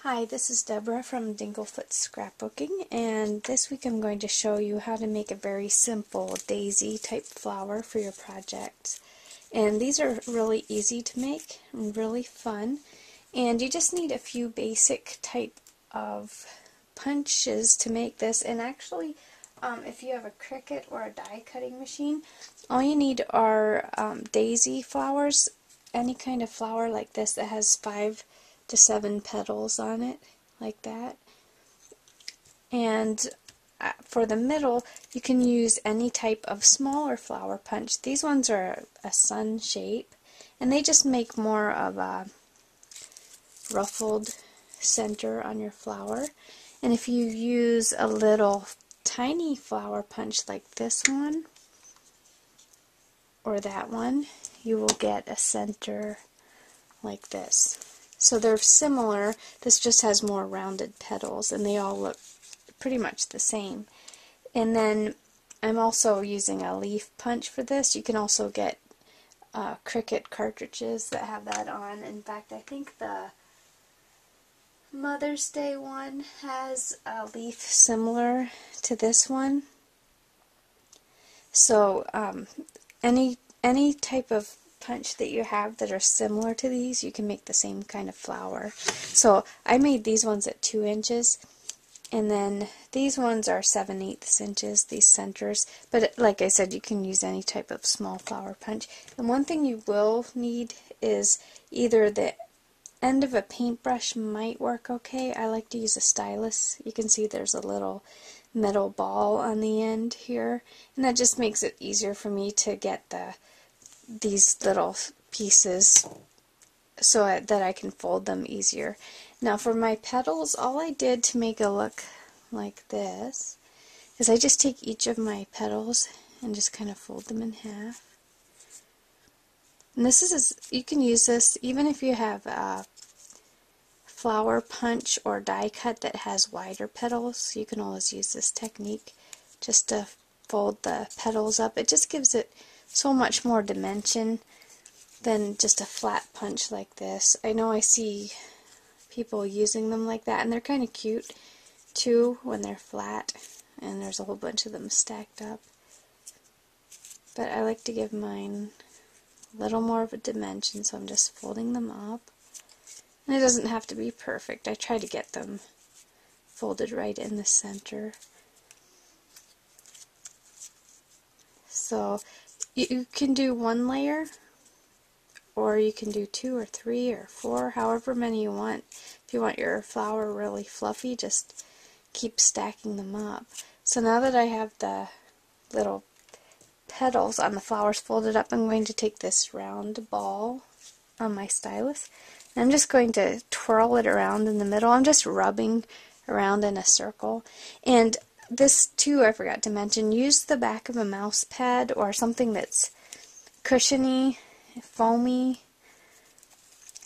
Hi, this is Deborah from Dinglefoot Scrapbooking, and this week I'm going to show you how to make a very simple daisy type flower for your projects. And these are really easy to make and really fun, and you just need a few basic type of punches to make this. And actually, if you have a Cricut or a die cutting machine, all you need are daisy flowers, any kind of flower like this that has 5 to 7 petals on it, like that. And for the middle, you can use any type of smaller flower punch. These ones are a sun shape, and they just make more of a ruffled center on your flower. And if you use a little tiny flower punch like this one or that one, you will get a center like this. So they're similar, this just has more rounded petals, and they all look pretty much the same. And then I'm also using a leaf punch for this. You can also get Cricut cartridges that have that on. In fact, I think the Mother's Day one has a leaf similar to this one. So any type of punch that you have that are similar to these, you can make the same kind of flower. So I made these ones at 2 inches, and then these ones are 7/8 inches, these centers. But like I said, you can use any type of small flower punch. And one thing you will need is either the end of a paintbrush might work okay. I like to use a stylus. You can see there's a little metal ball on the end here, and that just makes it easier for me to get these little pieces so that I can fold them easier. Now for my petals, all I did to make it look like this is I just take each of my petals and just kind of fold them in half. And this is, you can use this even if you have a flower punch or die cut that has wider petals. You can always use this technique just to fold the petals up. It just gives it so much more dimension than just a flat punch like this. I know I see people using them like that, and they're kind of cute too when they're flat and there's a whole bunch of them stacked up. But I like to give mine a little more of a dimension, so I'm just folding them up. And it doesn't have to be perfect. I try to get them folded right in the center. So you can do 1 layer, or you can do 2 or 3 or 4, however many you want. If you want your flower really fluffy, just keep stacking them up. So now that I have the little petals on the flowers folded up, I'm going to take this round ball on my stylus, and I'm just going to twirl it around in the middle. I'm just rubbing around in a circle. And this too, I forgot to mention, use the back of a mouse pad or something that's cushiony, foamy,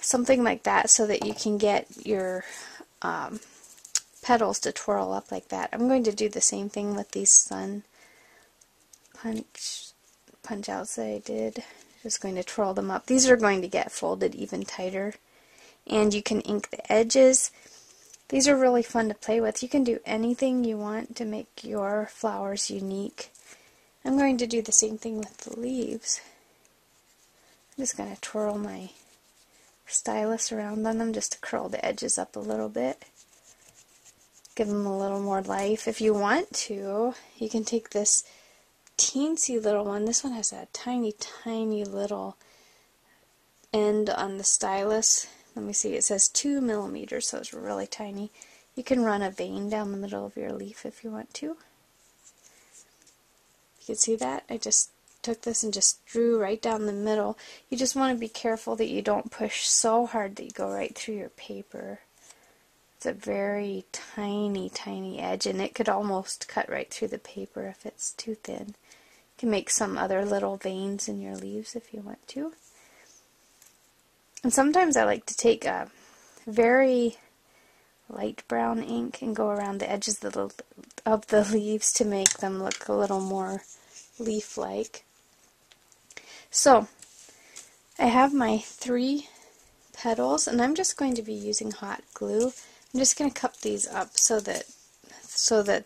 something like that, so that you can get your petals to twirl up like that. I'm going to do the same thing with these sun punch outs that I did. Just going to twirl them up. These are going to get folded even tighter, and you can ink the edges. These are really fun to play with. You can do anything you want to make your flowers unique. I'm going to do the same thing with the leaves. I'm just going to twirl my stylus around on them just to curl the edges up a little bit. Give them a little more life. If you want to, you can take this teensy little one. This one has a tiny, tiny little end on the stylus. Let me see, it says 2 millimeters, so it's really tiny. You can run a vein down the middle of your leaf if you want to. You can see that? I just took this and just drew right down the middle. You just want to be careful that you don't push so hard that you go right through your paper. It's a very tiny, tiny edge, and it could almost cut right through the paper if it's too thin. You can make some other little veins in your leaves if you want to. And sometimes I like to take a very light brown ink and go around the edges of the leaves to make them look a little more leaf-like. So I have my 3 petals, and I'm just going to be using hot glue. I'm just going to cup these up so that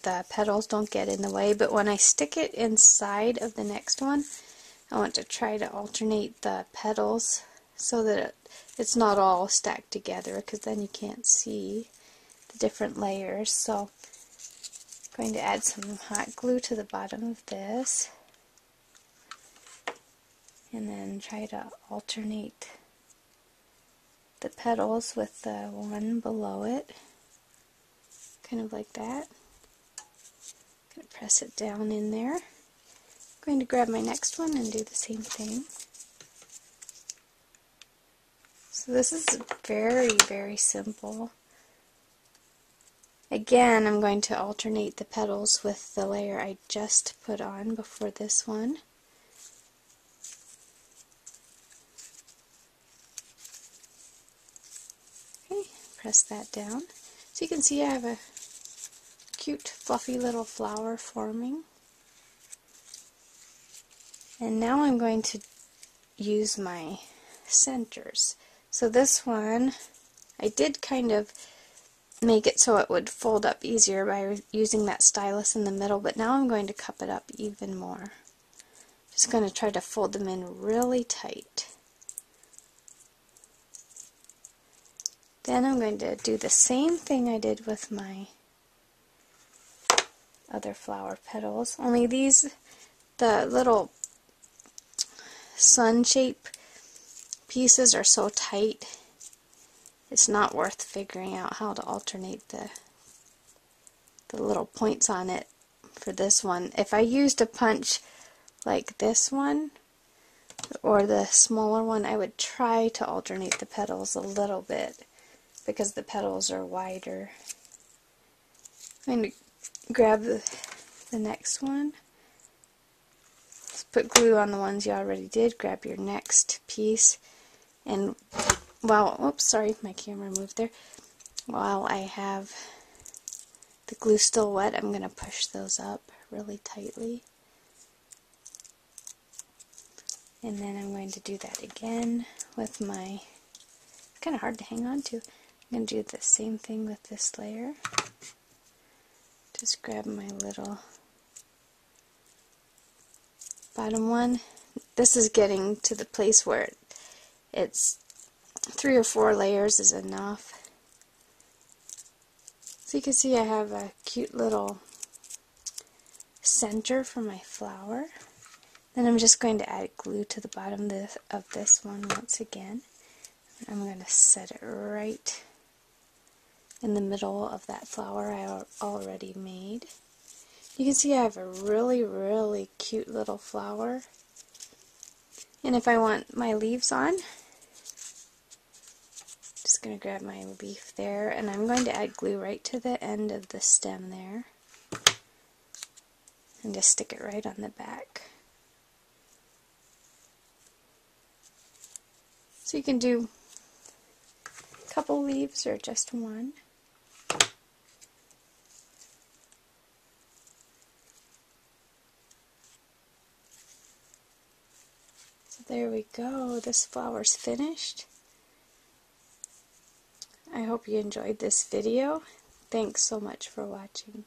the petals don't get in the way, but when I stick it inside of the next one, I want to try to alternate the petals so that it's not all stacked together, because then you can't see the different layers. So I'm going to add some hot glue to the bottom of this, and then try to alternate the petals with the one below it, kind of like that. Going to press it down in there. I'm going to grab my next one and do the same thing. So this is very, very simple. Again, I'm going to alternate the petals with the layer I just put on before this one. Okay, press that down. So you can see I have a cute, fluffy little flower forming. And now I'm going to use my centers. So this one, I did kind of make it so it would fold up easier by using that stylus in the middle, but now I'm going to cup it up even more. Just going to try to fold them in really tight. Then I'm going to do the same thing I did with my other flower petals, only these, the little sun shape pieces are so tight, it's not worth figuring out how to alternate the little points on it for this one. If I used a punch like this one or the smaller one, I would try to alternate the petals a little bit because the petals are wider. I'm going to grab the next one. Just put glue on the ones you already did. Grab your next piece, and oops, sorry, my camera moved there. While I have the glue still wet, I'm going to push those up really tightly. And then I'm going to do that again with my, it's kind of hard to hang on to. I'm going to do the same thing with this layer. Just grab my little bottom one. This is getting to the place where it's 3 or 4 layers is enough. So you can see I have a cute little center for my flower. Then I'm just going to add glue to the bottom of this one once again. And I'm going to set it right in the middle of that flower I already made. You can see I have a really, really cute little flower. And if I want my leaves on, just going to grab my leaf there, and I'm going to add glue right to the end of the stem there, and just stick it right on the back. So you can do a couple leaves or just one. So there we go, this flower's finished. I hope you enjoyed this video. Thanks so much for watching.